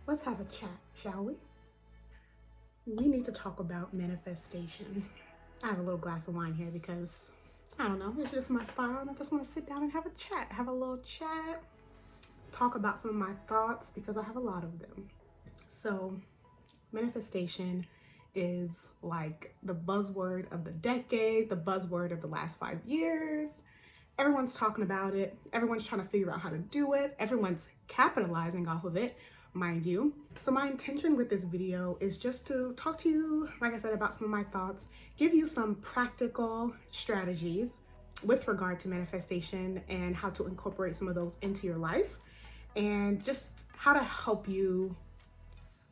Let's have a chat, shall we? We need to talk about manifestation. I have a little glass of wine here because, I don't know, it's just my style and I just want to sit down and have a chat, talk about some of my thoughts because I have a lot of them. So, manifestation is like the buzzword of the decade, the buzzword of the last 5 years. Everyone's talking about it. Everyone's trying to figure out how to do it. Everyone's capitalizing off of it, mind you. So my intention with this video is just to talk to you, like I said, about some of my thoughts, give you some practical strategies with regard to manifestation and how to incorporate some of those into your life, and just how to help you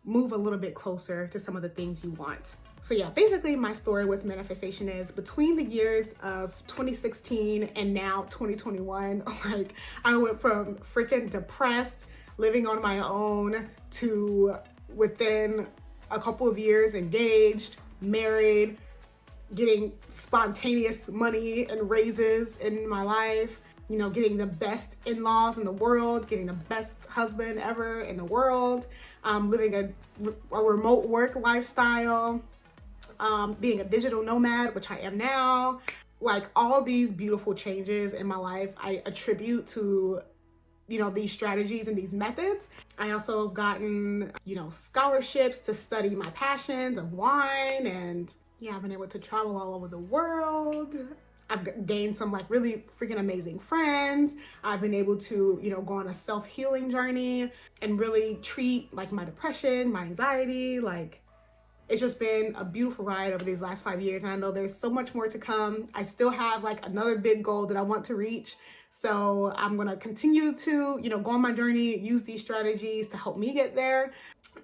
move a little bit closer to some of the things you want. So yeah, basically my story with manifestation is between the years of 2016 and now 2021, like I went from freaking depressed, living on my own, to within a couple of years engaged, married, getting spontaneous money and raises in my life, you know, getting the best in-laws in the world, getting the best husband ever in the world, living a remote work lifestyle, being a digital nomad, which I am now. Like all these beautiful changes in my life, I attribute to, you know, these strategies and these methods. I also have gotten, you know, scholarships to study my passions of wine, and yeah, I've been able to travel all over the world. I've gained some like really freaking amazing friends. I've been able to, you know, go on a self-healing journey and really treat like my depression, my anxiety. Like it's just been a beautiful ride over these last 5 years. And I know there's so much more to come. I still have like another big goal that I want to reach. So I'm gonna continue to, you know, go on my journey, use these strategies to help me get there.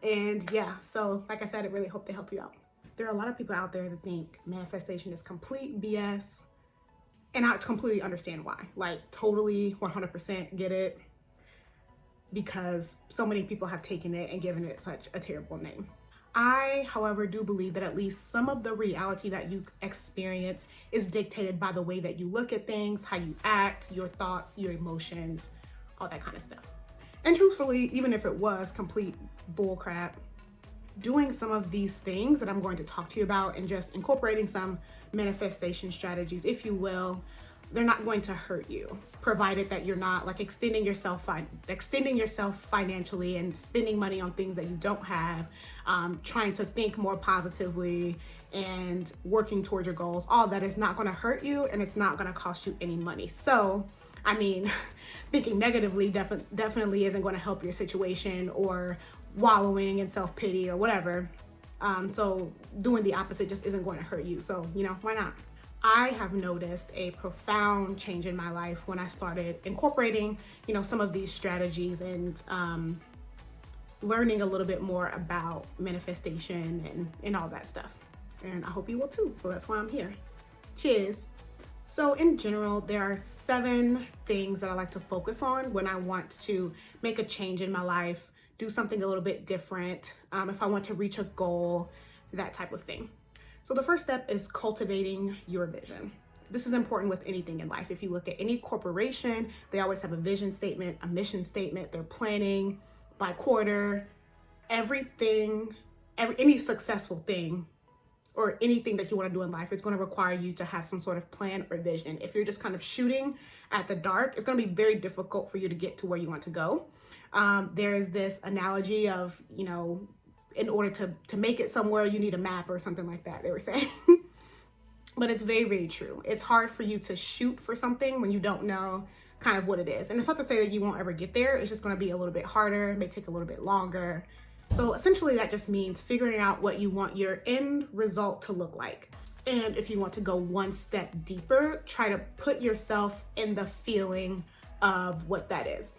And yeah, so like I said, I really hope they help you out. There are a lot of people out there that think manifestation is complete BS. And I completely understand why. Like totally 100% get it, because so many people have taken it and given it such a terrible name. I, however, do believe that at least some of the reality that you experience is dictated by the way that you look at things, how you act, your thoughts, your emotions, all that kind of stuff. And truthfully, even if it was complete bullcrap, doing some of these things that I'm going to talk to you about and just incorporating some manifestation strategies, if you will, they're not going to hurt you, provided that you're not like extending yourself financially and spending money on things that you don't have, trying to think more positively and working towards your goals. All that is not going to hurt you, and it's not going to cost you any money. So I mean, thinking negatively definitely isn't going to help your situation, or wallowing in self-pity or whatever. So doing the opposite just isn't going to hurt you. So, you know, why not? I have noticed a profound change in my life when I started incorporating, you know, some of these strategies and learning a little bit more about manifestation and all that stuff. And I hope you will too. So that's why I'm here. Cheers. So in general, there are 7 things that I like to focus on when I want to make a change in my life, do something a little bit different, if I want to reach a goal, that type of thing. So the first step is cultivating your vision. This is important with anything in life. If you look at any corporation, they always have a vision statement, a mission statement. They're planning by quarter. Any successful thing or anything that you want to do in life, it's going to require you to have some sort of plan or vision. If you're just kind of shooting at the dark, it's going to be very difficult for you to get to where you want to go. There's this analogy of, you know, in order to make it somewhere, you need a map or something like that, they were saying. But it's very, very true. It's hard for you to shoot for something when you don't know kind of what it is. And it's not to say that you won't ever get there. It's just going to be a little bit harder. It may take a little bit longer. So essentially that just means figuring out what you want your end result to look like. And if you want to go one step deeper, try to put yourself in the feeling of what that is.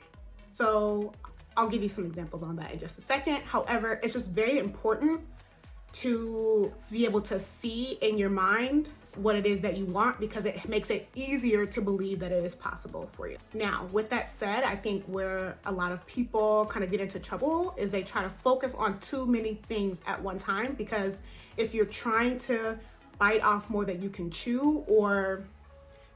So I'll give you some examples on that in just a second. However, it's just very important to be able to see in your mind what it is that you want, because it makes it easier to believe that it is possible for you. Now, with that said, I think where a lot of people kind of get into trouble is they try to focus on too many things at one time, because if you're trying to bite off more than you can chew, or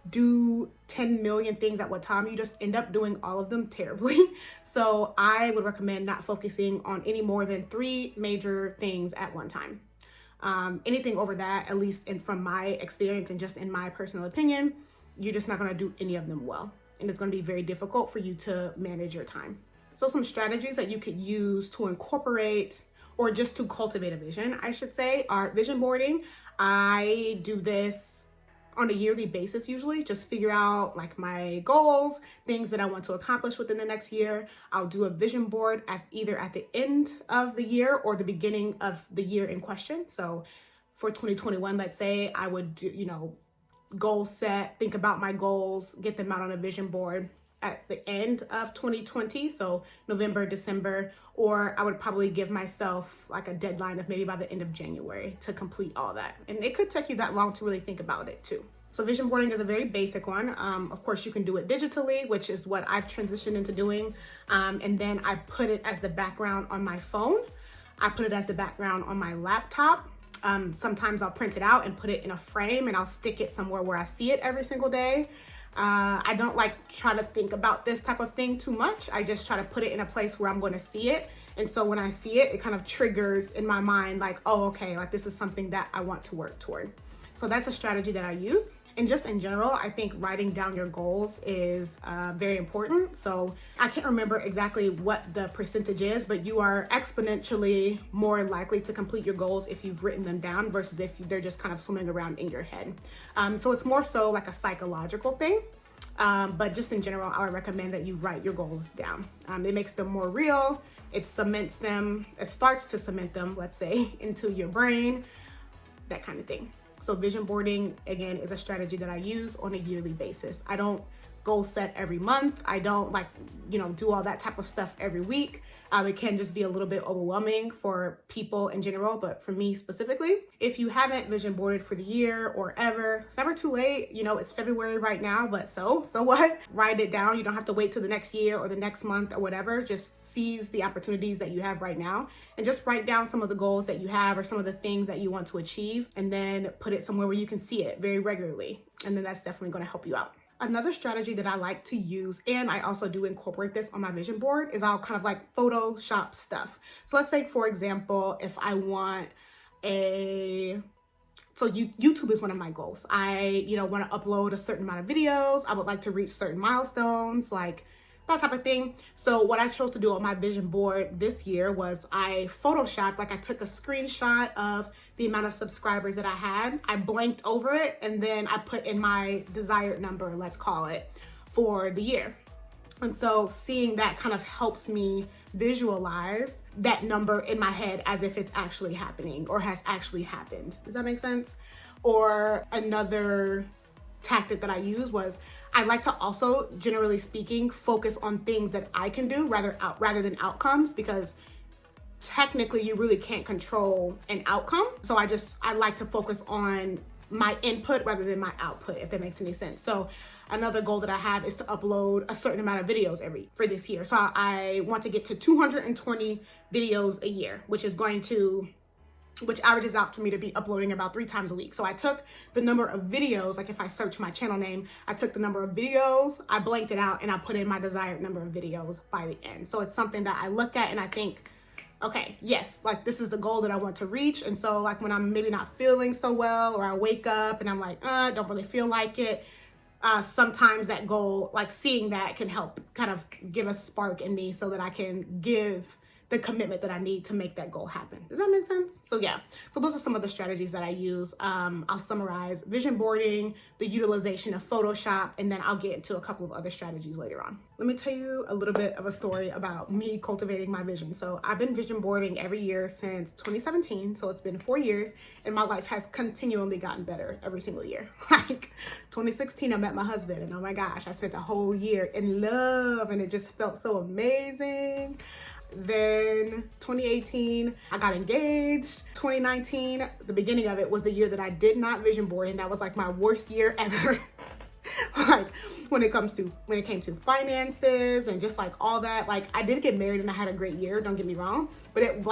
do 10 million things at one time. You just end up doing all of them terribly. So I would recommend not focusing on any more than 3 major things at one time. Anything over that, at least from my experience and just in my personal opinion, you're just not going to do any of them well. And it's going to be very difficult for you to manage your time. So some strategies that you could use to incorporate or just to cultivate a vision, I should say, are vision boarding. I do this on a yearly basis usually, just figure out like my goals, things that I want to accomplish within the next year. I'll do a vision board either at the end of the year or the beginning of the year in question. So for 2021, let's say I would do, goal set, think about my goals, get them out on a vision board at the end of 2020, so November, December, or I would probably give myself like a deadline of maybe by the end of January to complete all that. And it could take you that long to really think about it too. So vision boarding is a very basic one. Of course, you can do it digitally, which is what I've transitioned into doing. And then I put it as the background on my phone. I put it as the background on my laptop. Sometimes I'll print it out and put it in a frame and I'll stick it somewhere where I see it every single day. I don't like try to think about this type of thing too much. I just try to put it in a place where I'm going to see it. And so when I see it, it kind of triggers in my mind like, oh, okay, like this is something that I want to work toward. So that's a strategy that I use. And just in general, I think writing down your goals is very important. So I can't remember exactly what the percentage is, but you are exponentially more likely to complete your goals if you've written them down versus if they're just kind of swimming around in your head. So it's more so like a psychological thing. But just in general, I would recommend that you write your goals down. It makes them more real. It cements them. It starts to cement them, let's say, into your brain, that kind of thing. So vision boarding, again, is a strategy that I use on a yearly basis. I don't goal set every month. I don't do all that type of stuff every week. It can just be a little bit overwhelming for people in general, but for me specifically, if you haven't vision boarded for the year or ever, it's never too late. It's February right now, but so what? Write it down. You don't have to wait till the next year or the next month or whatever. Just seize the opportunities that you have right now and just write down some of the goals that you have or some of the things that you want to achieve, and then put it somewhere where you can see it very regularly. And then that's definitely going to help you out. Another strategy that I like to use, and I also do incorporate this on my vision board, is I'll kind of like Photoshop stuff. So let's say, for example, if I want YouTube is one of my goals. I, want to upload a certain amount of videos. I would like to reach certain milestones, like that type of thing. So what I chose to do on my vision board this year was I Photoshopped, like I took a screenshot of the amount of subscribers that I had. I blanked over it and then I put in my desired number, let's call it, for the year. And so seeing that kind of helps me visualize that number in my head as if it's actually happening or has actually happened. Does that make sense? Or another tactic that I use was I like to also, generally speaking, focus on things that I can do rather than outcomes, because technically you really can't control an outcome. So I like to focus on my input rather than my output, if that makes any sense. So another goal that I have is to upload a certain amount of videos for this year. So I want to get to 220 videos a year, which averages out for me to be uploading about 3 times a week. So I took the number of videos, like if I search my channel name, I took the number of videos, I blanked it out, and I put in my desired number of videos by the end. So it's something that I look at and I think, okay, yes, like this is the goal that I want to reach. And so like when I'm maybe not feeling so well, or I wake up and I'm like, don't really feel like it, sometimes that goal, like seeing that, can help kind of give a spark in me so that I can give the commitment that I need to make that goal happen. Does that make sense? So yeah, so those are some of the strategies that I use. I'll summarize vision boarding, the utilization of Photoshop, and then I'll get into a couple of other strategies later on. Let me tell you a little bit of a story about me cultivating my vision. So I've been vision boarding every year since 2017. So it's been 4 years, and my life has continually gotten better every single year. Like 2016, I met my husband, and oh my gosh, I spent a whole year in love, and it just felt so amazing. Then 2018, I got engaged. 2019, the beginning of it was the year that I did not vision board, and that was like my worst year ever. Like when it came to finances and just like all that. Like I did get married and I had a great year, don't get me wrong, but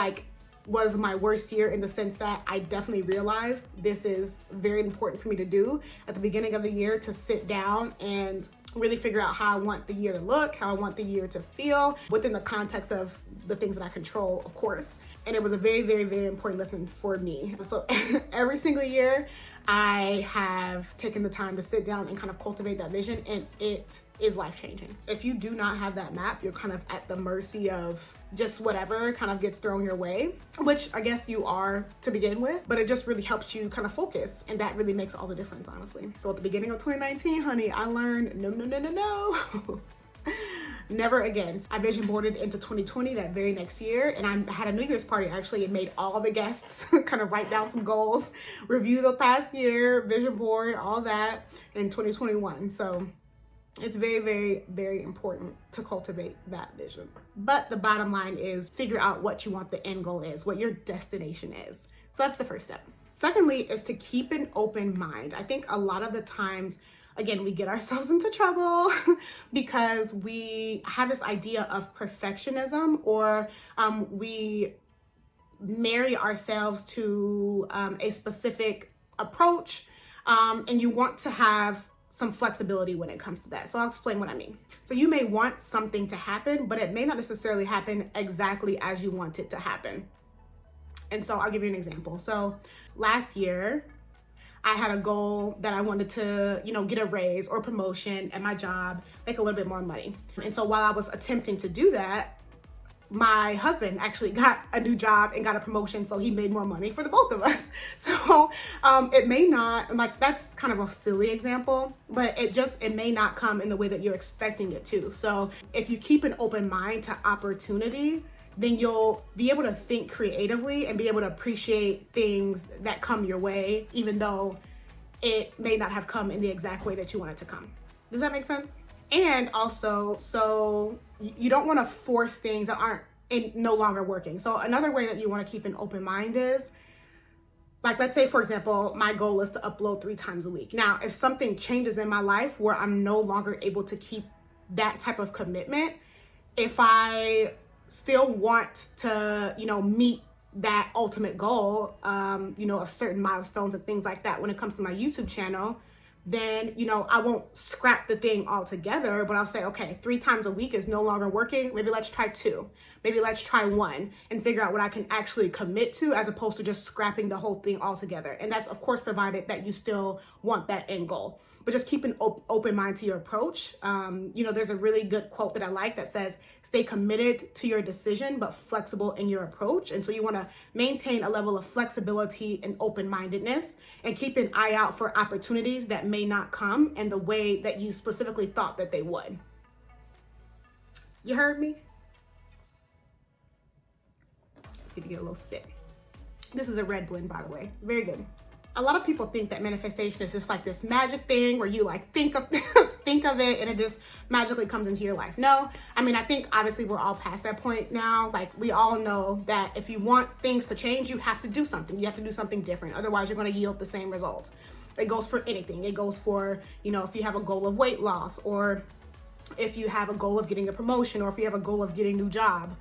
was my worst year in the sense that I definitely realized this is very important for me to do at the beginning of the year, to sit down and really figure out how I want the year to look, how I want the year to feel within the context of the things that I control, of course. And it was a very, very, very important lesson for me. So every single year I have taken the time to sit down and kind of cultivate that vision, and it is life-changing. If you do not have that map, you're kind of at the mercy of just whatever kind of gets thrown your way, which I guess you are to begin with, but it just really helps you kind of focus, and that really makes all the difference, honestly. So at the beginning of 2019, honey, I learned no. Never again. I vision boarded into 2020 that very next year, and I had a New Year's party actually, and made all the guests kind of write down some goals, review the past year, vision board, all that in 2021. So it's very, very, very important to cultivate that vision. But the bottom line is figure out what you want the end goal is, what your destination is. So that's the first step. Secondly is to keep an open mind. I think a lot of the times, again, we get ourselves into trouble because we have this idea of perfectionism, or we marry ourselves to a specific approach, and you want to have some flexibility when it comes to that. So I'll explain what I mean. So you may want something to happen, but it may not necessarily happen exactly as you want it to happen. And so I'll give you an example. So last year, I had a goal that I wanted to, get a raise or promotion at my job, make a little bit more money. And so while I was attempting to do that, my husband actually got a new job and got a promotion, so he made more money for the both of us. So it may not, that's kind of a silly example, but it may not come in the way that you're expecting it to. So if you keep an open mind to opportunity, then you'll be able to think creatively and be able to appreciate things that come your way, even though it may not have come in the exact way that you want it to come. Does that make sense? And also, so you don't want to force things that aren't no longer working. So another way that you want to keep an open mind is, let's say, for example, my goal is to upload 3 times a week. Now, if something changes in my life where I'm no longer able to keep that type of commitment, if I still want to, meet that ultimate goal, of certain milestones and things like that when it comes to my YouTube channel, then, I won't scrap the thing altogether, but I'll say, okay, 3 times a week is no longer working. Maybe let's try 2. Maybe let's try 1 and figure out what I can actually commit to, as opposed to just scrapping the whole thing altogether. And that's, of course, provided that you still want that end goal. But just keep an open mind to your approach. There's a really good quote that I like that says, stay committed to your decision, but flexible in your approach. And so you want to maintain a level of flexibility and open-mindedness, and keep an eye out for opportunities that may not come in the way that you specifically thought that they would. You heard me? Need to get a little sip. This is a red blend, by the way. Very good. A lot of people think that manifestation is just like this magic thing where you think of it and it just magically comes into your life. No, I think obviously we're all past that point now. We all know that if you want things to change, you have to do something. You have to do something different. Otherwise, you're going to yield the same results. It goes for anything. It goes for, if you have a goal of weight loss, or if you have a goal of getting a promotion, or if you have a goal of getting a new job,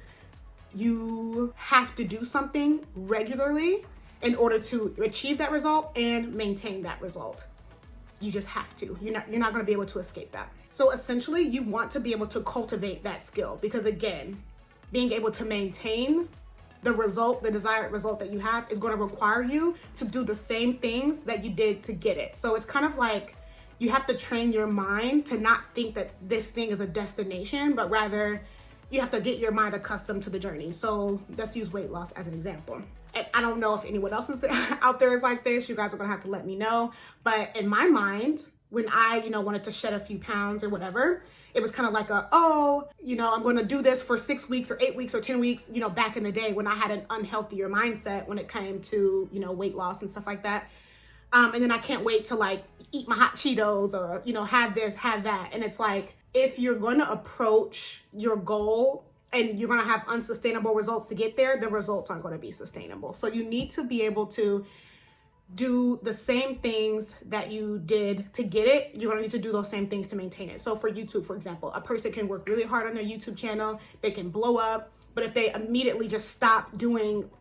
you have to do something regularly in order to achieve that result and maintain that result. You just have to. You're not going to be able to escape that. So essentially, you want to be able to cultivate that skill, because again, being able to maintain the desired result that you have is going to require you to do the same things that you did to get it. So it's kind of like you have to train your mind to not think that this thing is a destination, but rather you have to get your mind accustomed to the journey. So let's use weight loss as an example. And I don't know if anyone else out there is like this. You guys are gonna have to let me know. But in my mind, when I, wanted to shed a few pounds or whatever, it was kind of like I'm going to do this for 6 weeks or 8 weeks or 10 weeks, back in the day when I had an unhealthier mindset when it came to, weight loss and stuff like that. And then I can't wait to eat my hot Cheetos or, have this, have that. And it's like, if you're going to approach your goal and you're going to have unsustainable results to get there, the results aren't going to be sustainable. So you need to be able to do the same things that you did to get it. You're going to need to do those same things to maintain it. So for YouTube, for example, a person can work really hard on their YouTube channel. They can blow up. But if they immediately just stop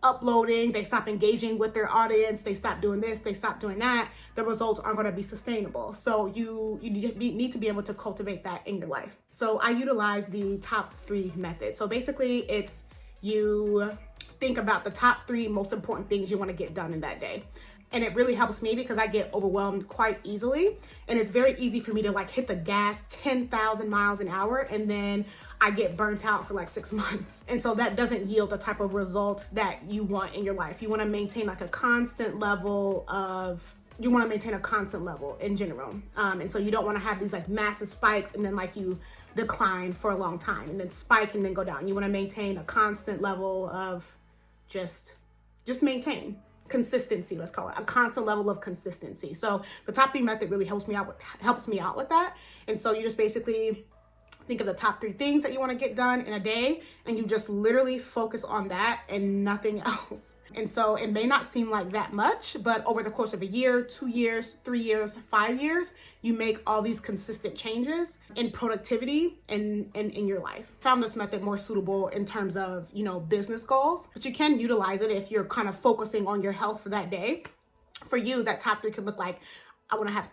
uploading, they stop engaging with their audience, they stop doing this, they stop doing that, the results aren't going to be sustainable. So you need to be able to cultivate that in your life. So I utilize the top 3 method. So basically it's you think about the top 3 most important things you want to get done in that day. And it really helps me because I get overwhelmed quite easily. And it's very easy for me to like hit the gas 10,000 miles an hour and then I get burnt out for like 6 months. And so that doesn't yield the type of results that you want in your life. You want to maintain like a constant level in general. And so you don't want to have these like massive spikes and then like you decline for a long time and then spike and then go down. You want to maintain a constant level of just maintain consistency, let's call it a constant level of consistency. So the top 3 method really helps me out with that. And so you just basically think of the top 3 things that you want to get done in a day and you just literally focus on that and nothing else. And so it may not seem like that much, but over the course of a year, 2 years, 3 years, 5 years, you make all these consistent changes in productivity and in your life. Found this method more suitable in terms of, business goals, but you can utilize it if you're kind of focusing on your health for that day. For you, that top 3 could look like, I want to have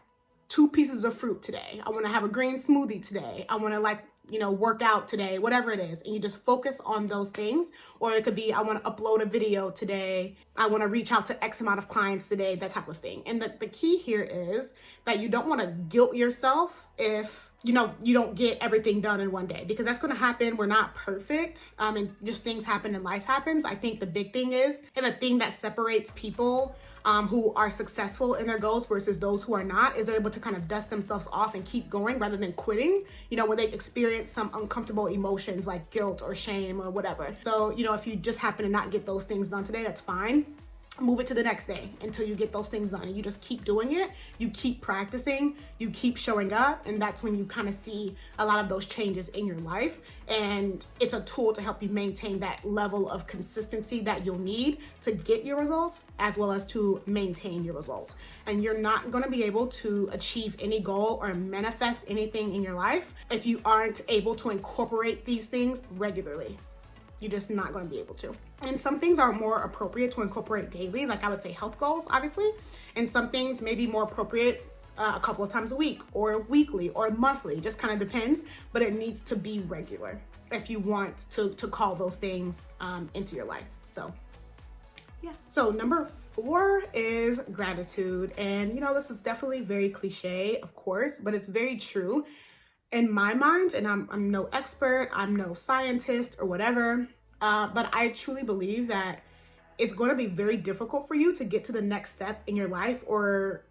2 pieces of fruit today. I want to have a green smoothie today. I want to work out today, whatever it is. And you just focus on those things. Or it could be, I want to upload a video today. I want to reach out to X amount of clients today, that type of thing. And the key here is that you don't want to guilt yourself if, you don't get everything done in one day, because that's going to happen. We're not perfect. And just things happen and life happens. I think the big thing is, and the thing that separates people who are successful in their goals versus those who are not, is they're able to kind of dust themselves off and keep going rather than quitting, when they experience some uncomfortable emotions like guilt or shame or whatever. So, if you just happen to not get those things done today, that's fine. Move it to the next day until you get those things done. And you just keep doing it. You keep practicing. You keep showing up. And that's when you kind of see a lot of those changes in your life. And it's a tool to help you maintain that level of consistency that you'll need to get your results as well as to maintain your results. And you're not going to be able to achieve any goal or manifest anything in your life if you aren't able to incorporate these things regularly. You're just not going to be able to. And some things are more appropriate to incorporate daily, like I would say health goals, obviously. And some things may be more appropriate a couple of times a week or weekly or monthly, just kind of depends, but it needs to be regular if you want to call those things into your life. So yeah. So number 4 is gratitude. And this is definitely very cliche, of course, but it's very true. In my mind, and I'm no expert, I'm no scientist or whatever, but I truly believe that it's going to be very difficult for you to get to the next step in your life or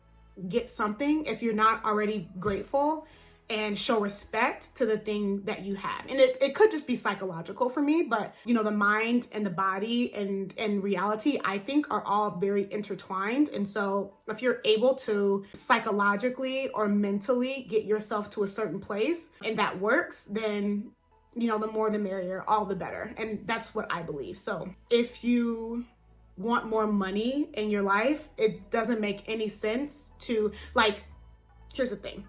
get something if you're not already grateful and show respect to the thing that you have. And it could just be psychological for me, but the mind and the body and reality, I think, are all very intertwined. And so if you're able to psychologically or mentally get yourself to a certain place and that works, then the more the merrier, all the better. And that's what I believe. So if you want more money in your life, it doesn't make any sense to here's the thing.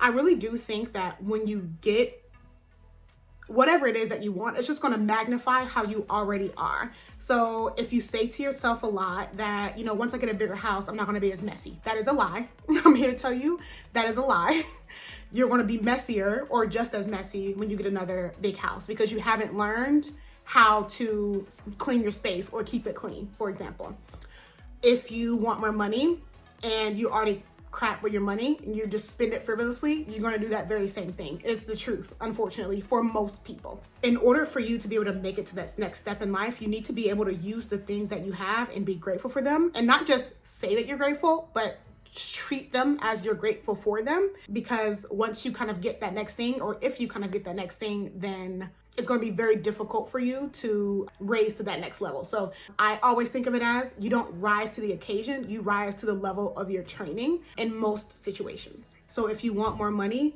I really do think that when you get whatever it is that you want, it's just going to magnify how you already are. So if you say to yourself a lot that, once I get a bigger house, I'm not going to be as messy. That is a lie. I'm here to tell you that is a lie. You're going to be messier or just as messy when you get another big house because you haven't learned how to clean your space or keep it clean, for example. If you want more money and you already crap with your money and you just spend it frivolously, you're going to do that very same thing. It's the truth, unfortunately, for most people. In order for you to be able to make it to that next step in life, you need to be able to use the things that you have and be grateful for them, and not just say that you're grateful, but treat them as you're grateful for them. Because once you kind of get that next thing, or if you kind of get that next thing, then it's going to be very difficult for you to raise to that next level. So I always think of it as you don't rise to the occasion, you rise to the level of your training in most situations. So if you want more money,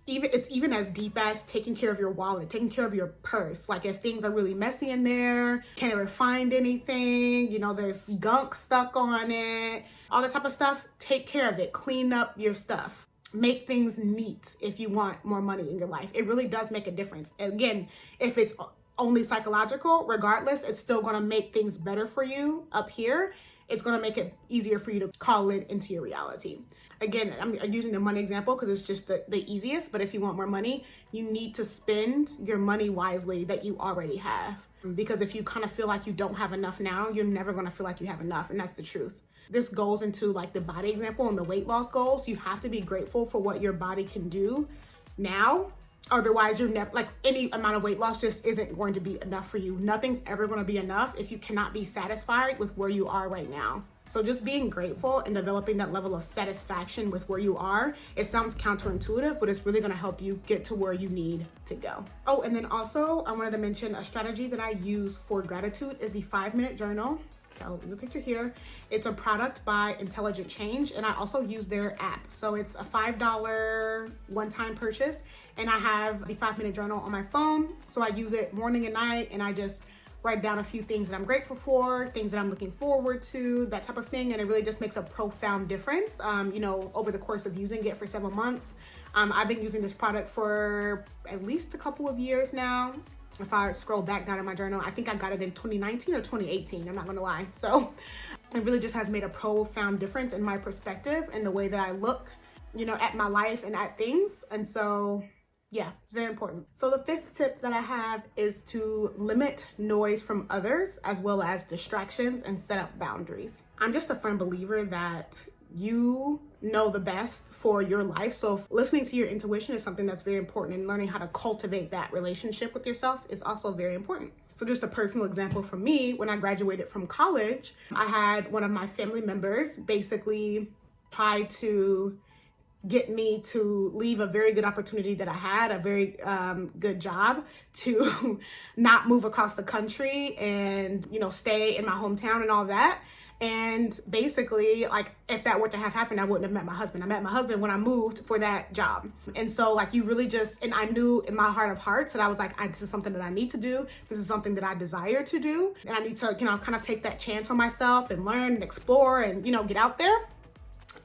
it's even as deep as taking care of your wallet, taking care of your purse. Like if things are really messy in there, can't ever find anything, there's gunk stuck on it, all that type of stuff, take care of it, clean up your stuff. Make things neat if you want more money in your life. It really does make a difference. Again, if it's only psychological, regardless, it's still going to make things better for you up here. It's going to make it easier for you to call it into your reality. Again, I'm using the money example because it's just the easiest, but if you want more money, you need to spend your money wisely that you already have. Because if you kind of feel like you don't have enough now, you're never going to feel like you have enough, and that's the truth. This goes into like the body example and the weight loss goals. You have to be grateful for what your body can do now. Otherwise, you're never, like, any amount of weight loss just isn't going to be enough for you. Nothing's ever going to be enough if you cannot be satisfied with where you are right now. So just being grateful and developing that level of satisfaction with where you are, it sounds counterintuitive, but it's really going to help you get to where you need to go. Oh, and then also I wanted to mention a strategy that I use for gratitude is the 5-minute journal. I'll leave a picture here. It's a product by Intelligent Change, and I also use their app. So it's a $5 one-time purchase, and I have the 5-minute journal on my phone. So I use it morning and night, and I just write down a few things that I'm grateful for, things that I'm looking forward to, that type of thing. And it really just makes a profound difference, over the course of using it for several months. I've been using this product for at least a couple of years now. If I scroll back down in my journal, I think I got it in 2019 or 2018. I'm not gonna lie. So it really just has made a profound difference in my perspective and the way that I look, at my life and at things. And so, yeah, very important. So the 5th tip that I have is to limit noise from others as well as distractions and set up boundaries. I'm just a firm believer that you know the best for your life. So listening to your intuition is something that's very important, and learning how to cultivate that relationship with yourself is also very important. So just a personal example for me, when I graduated from college, I had one of my family members basically try to get me to leave a very good opportunity that I had, a very good job, to not move across the country and, stay in my hometown and all that. And basically, like, if that were to have happened, I wouldn't have met my husband. I met my husband when I moved for that job. And so, like, you really just, and I knew in my heart of hearts that I was like, this is something that I need to do. This is something that I desire to do. And I need to, kind of take that chance on myself and learn and explore and, get out there.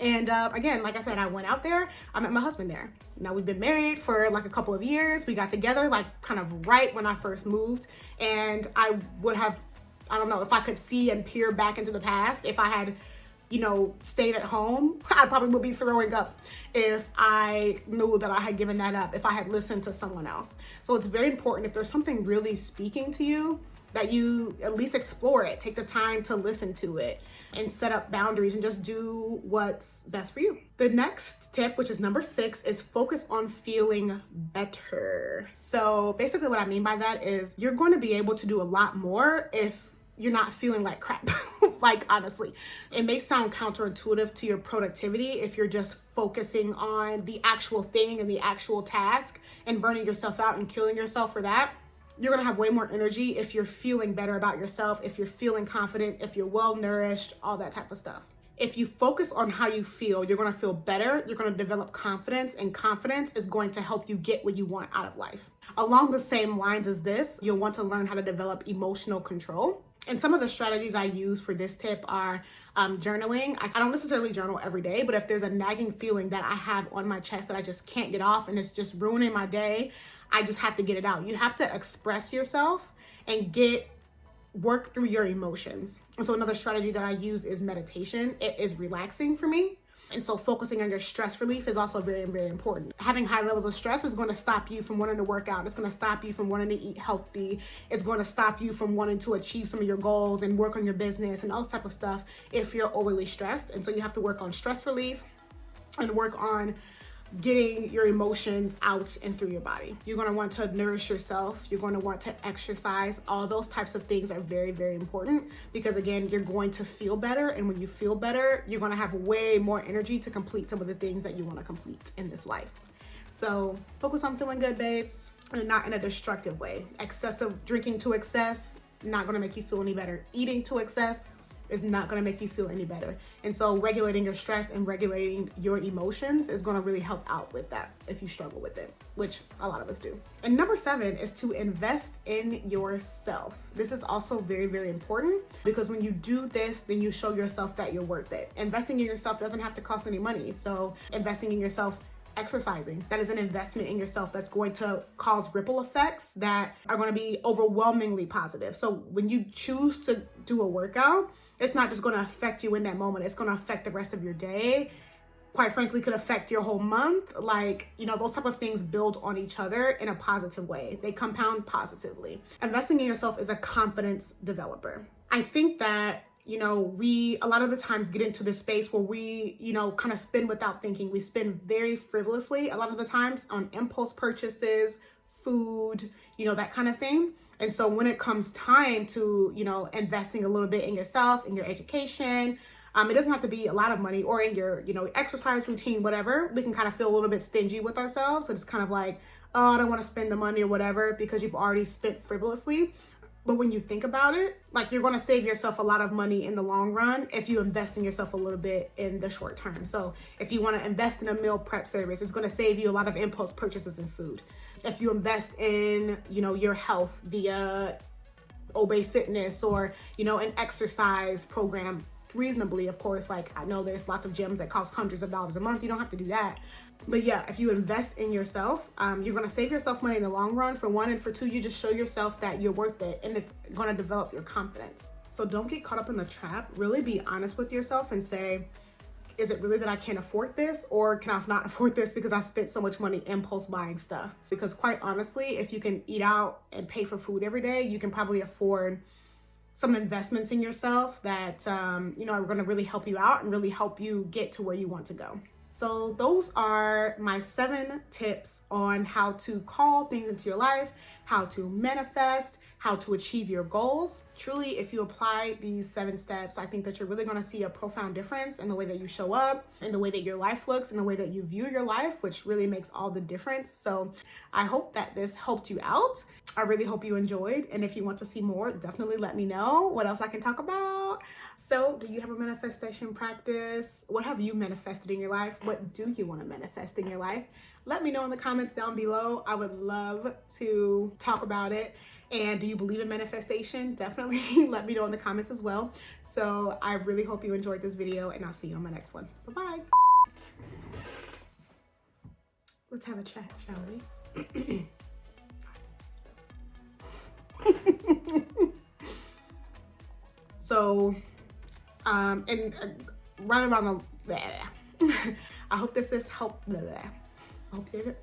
And again, like I said, I went out there, I met my husband there. Now we've been married for like a couple of years. We got together like kind of right when I first moved. And I would have, I don't know, if I could see and peer back into the past, if I had, stayed at home, I probably would be throwing up if I knew that I had given that up, if I had listened to someone else. So it's very important, if there's something really speaking to you, that you at least explore it, take the time to listen to it and set up boundaries and just do what's best for you. The next tip, which is number 6, is focus on feeling better. So basically what I mean by that is you're going to be able to do a lot more if you're not feeling like crap. Like, honestly, it may sound counterintuitive to your productivity if you're just focusing on the actual thing and the actual task and burning yourself out and killing yourself for that. You're gonna have way more energy if you're feeling better about yourself, if you're feeling confident, if you're well nourished, all that type of stuff. If you focus on how you feel, you're gonna feel better, you're gonna develop confidence, and confidence is going to help you get what you want out of life. Along the same lines as this, you'll want to learn how to develop emotional control. And some of the strategies I use for this tip are journaling. I don't necessarily journal every day, but if there's a nagging feeling that I have on my chest that I just can't get off and it's just ruining my day, I just have to get it out. You have to express yourself and work through your emotions. And so another strategy that I use is meditation. It is relaxing for me. And so focusing on your stress relief is also very, very important. Having high levels of stress is going to stop you from wanting to work out. It's going to stop you from wanting to eat healthy. It's going to stop you from wanting to achieve some of your goals and work on your business and all this type of stuff if you're overly stressed. And so you have to work on stress relief and work on getting your emotions out and through your body. You're going to want to nourish yourself. You're going to want to exercise. All those types of things are very, very important because, again, you're going to feel better. And when you feel better, you're going to have way more energy to complete some of the things that you want to complete in this life. So focus on feeling good, babes, and not in a destructive way. Excessive drinking to excess, not going to make you feel any better. Eating to excess is not going to make you feel any better. And so regulating your stress and regulating your emotions is going to really help out with that if you struggle with it, which a lot of us do. And number 7 is to invest in yourself. This is also very, very important because when you do this, then you show yourself that you're worth it. Investing in yourself doesn't have to cost any money. So investing in yourself exercising. That is an investment in yourself that's going to cause ripple effects that are going to be overwhelmingly positive. So when you choose to do a workout, it's not just going to affect you in that moment. It's going to affect the rest of your day. Quite frankly, could affect your whole month. Like, you know, those type of things build on each other in a positive way. They compound positively. Investing in yourself is a confidence developer. I think that, you know, we a lot of the times get into this space where we, you know, kind of spend without thinking. We spend very frivolously a lot of the times on impulse purchases, food, you know, that kind of thing. And so when it comes time to, you know, investing a little bit in yourself, in your education, it doesn't have to be a lot of money, or in your, you know, exercise routine, whatever. We can kind of feel a little bit stingy with ourselves. So it's kind of like, oh, I don't want to spend the money or whatever because you've already spent frivolously. But when you think about it, like, you're going to save yourself a lot of money in the long run if you invest in yourself a little bit in the short term. So if you want to invest in a meal prep service, it's going to save you a lot of impulse purchases in food. If you invest in, you know, your health via Obey Fitness or, you know, an exercise program, reasonably, of course. Like, I know there's lots of gyms that cost hundreds of dollars a month. You don't have to do that. But yeah, if you invest in yourself, you're going to save yourself money in the long run, for one. And for two, you just show yourself that you're worth it, and it's going to develop your confidence. So don't get caught up in the trap. Really be honest with yourself and say, is it really that I can't afford this, or can I not afford this because I spent so much money impulse buying stuff? Because quite honestly, if you can eat out and pay for food every day, you can probably afford some investments in yourself that, you know, are going to really help you out and really help you get to where you want to go. So those are my 7 tips on how to call things into your life, how to manifest, how to achieve your goals. Truly, if you apply these 7 steps, I think that you're really going to see a profound difference in the way that you show up, in the way that your life looks, in the way that you view your life, which really makes all the difference. So I hope that this helped you out. I really hope you enjoyed. And if you want to see more, definitely let me know what else I can talk about. So do you have a manifestation practice? What have you manifested in your life? What do you want to manifest in your life? Let me know in the comments down below. I would love to talk about it. And do you believe in manifestation? Definitely let me know in the comments as well. So I really hope you enjoyed this video, and I'll see you on my next one. Bye-bye. Let's have a chat, shall we? So, and right around the, I hope this helped. I hope you